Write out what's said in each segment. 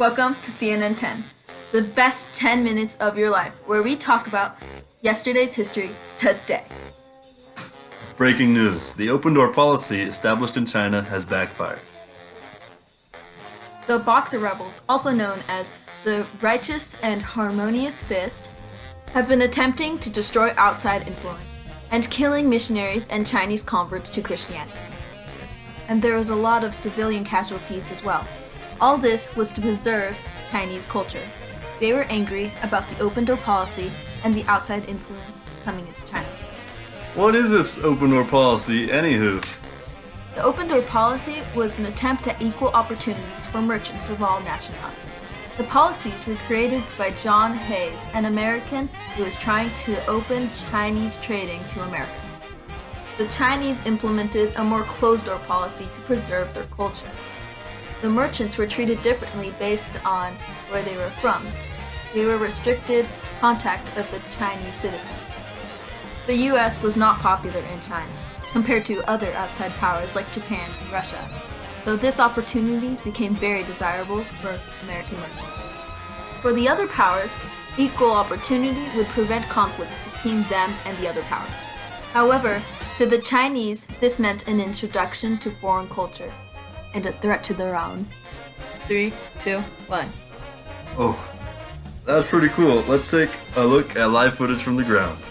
Welcome to CNN10, the best 10 minutes of your life, where we talk about yesterday's history today. Breaking news. The open-door policy established in China has backfired. The Boxer rebels, also known as the Righteous and Harmonious Fist, have been attempting to destroy outside influence and killing missionaries and Chinese converts to Christianity. And there was a lot of civilian casualties as well. All this was to preserve Chinese culture. They were angry about the open-door policy and the outside influence coming into China. What is this open-door policy, anywho? The open-door policy was an attempt at equal opportunities for merchants of all nationalities. The policies were created by John Hayes, an American who was trying to open Chinese trading to America. The Chinese implemented a more closed-door policy to preserve their culture. The merchants were treated differently based on where they were from. They were restricted contact of the Chinese citizens. The US was not popular in China, compared to other outside powers like Japan and Russia. So this opportunity became very desirable for American merchants. For the other powers, equal opportunity would prevent conflict between them and the other powers. However, to the Chinese, this meant an introduction to foreign culture and a threat to their own. 3, 2, 1. Oh, that's pretty cool. Let's take a look at live footage from the ground.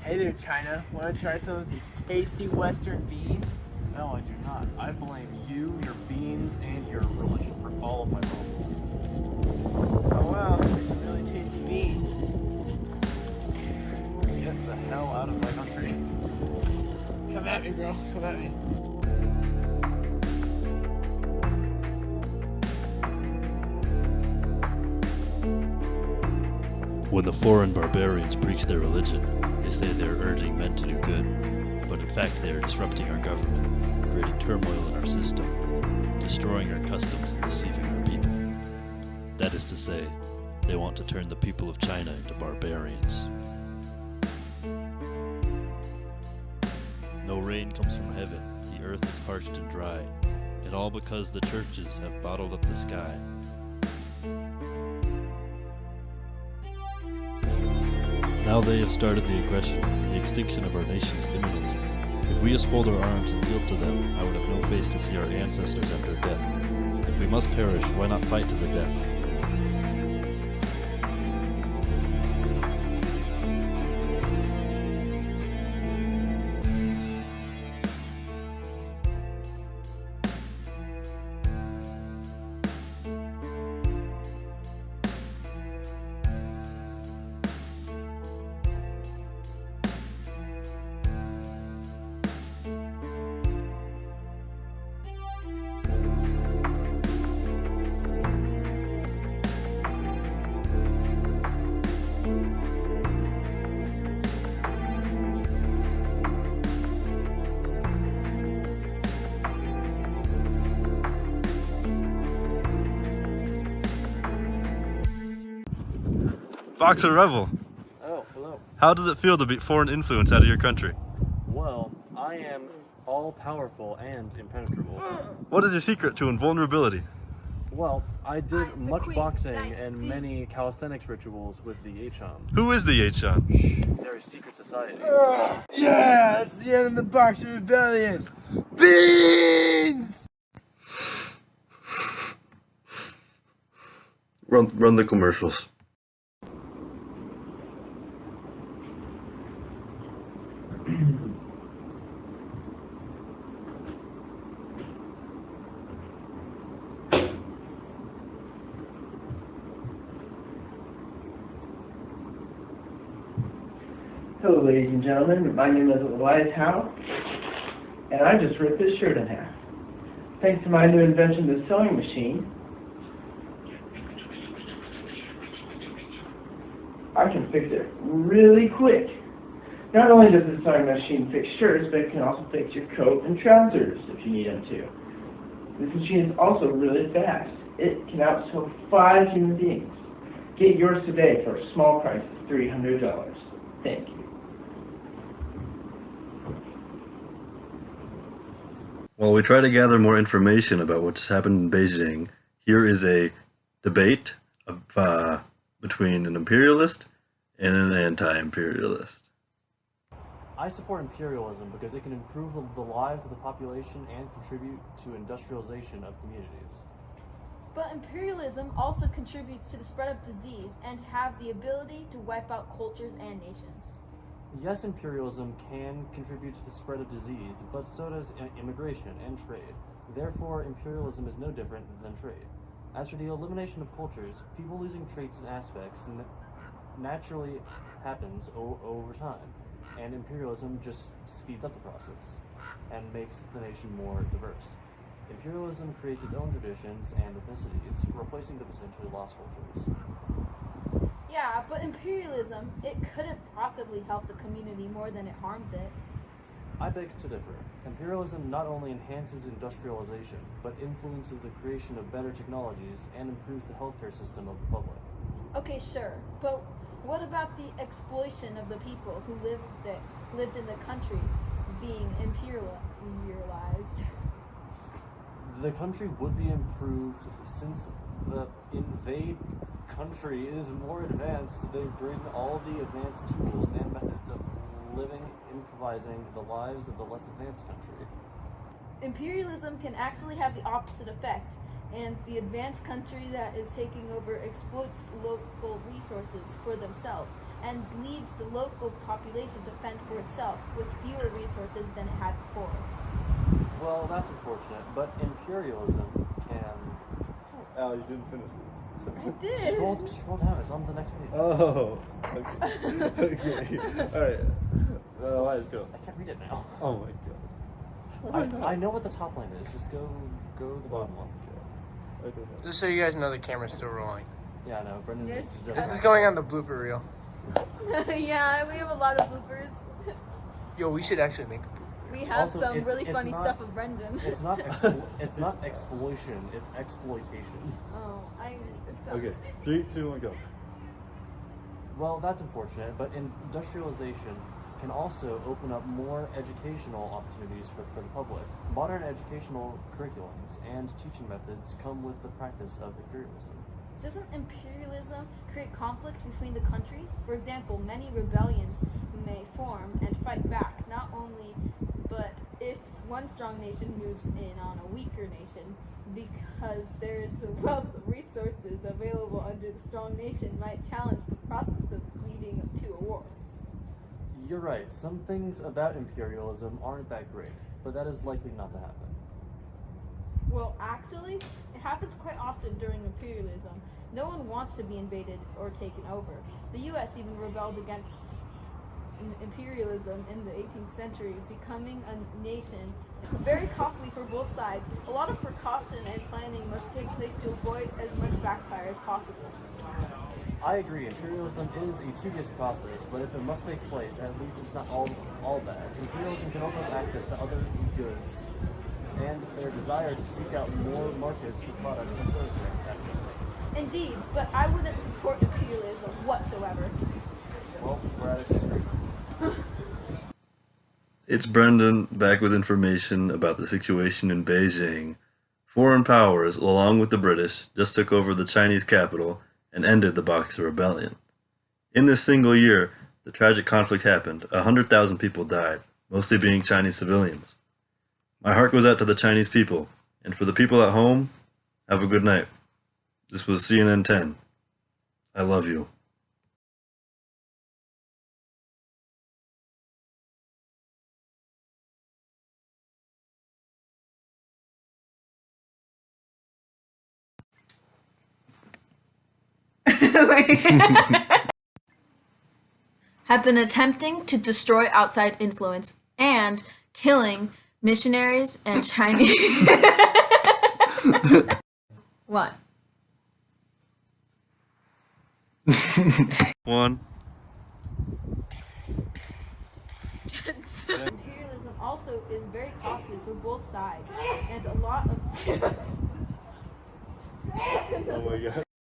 Hey there, China. Want to try some of these tasty Western beans? No, I do not. I blame you, your beans, and your religion for all of my problems. Oh wow, these are some really tasty beans. Get the hell out of my country. Come at me, bro. Come at me. When the foreign barbarians preach their religion, they say they are urging men to do good, but in fact they are disrupting our government, creating turmoil in our system, destroying our customs and deceiving our people. That is to say, they want to turn the people of China into barbarians. No rain comes from heaven, the earth is parched and dry, and all because the churches have bottled up the sky. Now they have started the aggression. The extinction of our nation is imminent. If we just fold our arms and yield to them, I would have no face to see our ancestors at their death. If we must perish, why not fight to the death? Boxer Rebel, Oh, hello. how does it feel to beat foreign influence out of your country? Well, I am all-powerful and impenetrable. What is your secret to invulnerability? Well, I did much boxing and many calisthenics rituals with the H-Hum. Who is the H-Shon? They're a secret society. Yeah, it's the end of the Boxer Rebellion. Beans! Run the commercials. Hello, ladies and gentlemen. My name is Elias Howe, and I just ripped this shirt in half. Thanks to my new invention, the sewing machine, I can fix it really quick. Not only does the sewing machine fix shirts, but it can also fix your coat and trousers if you need them to. This machine is also really fast. It can outsew 5 human beings. Get yours today for a small price of $300. Thank you. While we try to gather more information about what's happened in Beijing, here is a debate between an imperialist and an anti-imperialist. I support imperialism because it can improve the lives of the population and contribute to industrialization of communities. But imperialism also contributes to the spread of disease and have the ability to wipe out cultures and nations. Yes, imperialism can contribute to the spread of disease, but so does immigration and trade. Therefore, imperialism is no different than trade. As for the elimination of cultures, people losing traits and aspects naturally happens over time, and imperialism just speeds up the process and makes the nation more diverse. Imperialism creates its own traditions and ethnicities, replacing the potentially lost cultures. Yeah, but imperialism, it couldn't possibly help the community more than it harms it. I beg to differ. Imperialism not only enhances industrialization, but influences the creation of better technologies and improves the healthcare system of the public. Okay, sure, but what about the exploitation of the people who lived in the country being imperialized? The country would be improved since the invade country is more advanced. They bring all the advanced tools and methods of living, improvising the lives of the less advanced country. Imperialism can actually have the opposite effect, and the advanced country that is taking over exploits local resources for themselves and leaves the local population to fend for itself with fewer resources than it had before. Well, that's unfortunate, but imperialism can... Al, you didn't finish this. I did. Scroll down, it's on the next page. Oh, okay. Okay. All right. Let's go. I can't read it now. Oh my god. I know what the top line is, just go to the bottom one. Just so you guys know, the camera's still rolling. Yeah, I know, Brendan Yes. just... This is going on the blooper reel. Yeah, we have a lot of bloopers. Yo, we should actually make a blooper. We have Also, some it's- really it's funny not- stuff of Brendan. It's not exploitation, it's exploitation. Oh, it sounds... Okay. 3, 2, 1, go. Well, that's unfortunate, but industrialization can also open up more educational opportunities for the public. Modern educational curriculums and teaching methods come with the practice of imperialism. Doesn't imperialism create conflict between the countries? For example, many rebellions may form and fight back, not only, but if one strong nation moves in on a weaker nation, because there is a wealth of resources available under the strong nation might challenge the process of leading to a war. You're right, some things about imperialism aren't that great, but that is likely not to happen. Well, actually, it happens quite often during imperialism. No one wants to be invaded or taken over. The US even rebelled against imperialism in the 18th century, becoming a nation very costly for both sides. A lot of precaution and planning must take place to avoid as much backfire as possible. I agree, imperialism is a tedious process, but if it must take place, at least it's not all bad. Imperialism can open up access to other goods, and their desire to seek out more markets for products and service transactions. Indeed, but I wouldn't support imperialism whatsoever. Well, we're at a disagreement. It's Brendan back with information about the situation in Beijing. Foreign powers, along with the British, just took over the Chinese capital and ended the Boxer Rebellion. In this single year, the tragic conflict happened. 100,000 people died, mostly being Chinese civilians. My heart goes out to the Chinese people, and for the people at home, have a good night. This was CNN 10. I love you. Have been attempting to destroy outside influence and killing missionaries and Chinese. What? 1. Imperialism also is very costly for both sides, and a lot of Oh my god.